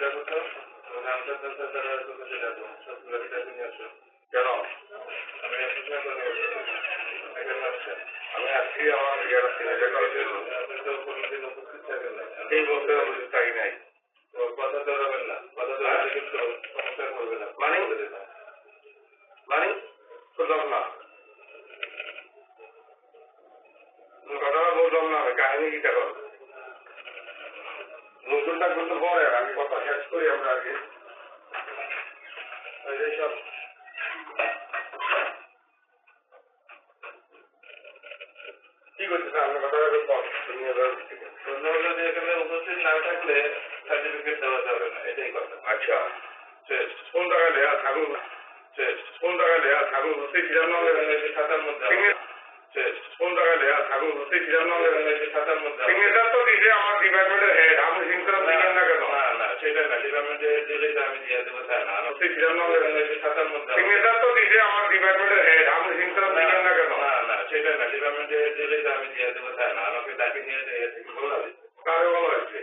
দেখো তো রামসাদ তারা তোকে ডাকো সবগুলোকে ডাকে নিয়ে আসো। কেন? আমি অ্যাসিস্ট্যান্ট করে আমি আজকে আমার ইয়ার সিনেমা করার জন্য আপনি তো কোনোদিন উপস্থিত থাকেন না। এই বলতে উপস্থিত থাকি নাই। তো কথা ধরাবেন না, কথা ধরাতে কিন্তু সমস্যা করবে না। মানে মানে বুঝলাম না, কথাটা বললাম না, আমি কাহিনী কি কারণ নতুনটা কিন্তু পরে আমি কথা শেষ করি আমরা আগে সব কি করছে স্যার আপনার কথাটা প্রশ্ন হলো যে এখানে উপস্থিত না থাকলে সার্টিফিকেট দেওয়া যাবে না, এটাই কথা। আচ্ছা শেষ। কোন টাকায় দেয়া থাকুন শেষ। কোন টাকায় দেয়া থাকুন বুঝতে ছিলাম না খাতার মধ্যে শেষ। কোন টাকায় দেয়া থাকুন বুঝতে ছিলাম না খাতার মধ্যে সিগনেচার তো দিছে আমার ডিপার্টমেন্টের হেড আপনি সিগনেচার দিবেন না কেন? না না সেটা না, ডিপার্টমেন্টের হেড দিলে যে আমি দিয়ে দেবো তা না, বুঝতে ছিলাম না খাতার মধ্যে সিগনেচার তো দিছে আমার ডিপার্টমেন্টের হেড আপনি সিগনেচার দিবেন না কেন? না না সেটা না, ডিপার্টমেন্টের হেড দিলে যে আমি দিয়ে দেবো তা না, আমাকে ডাকে নিয়ে এসে বলা হয়েছে। কারে বলা হয়েছে?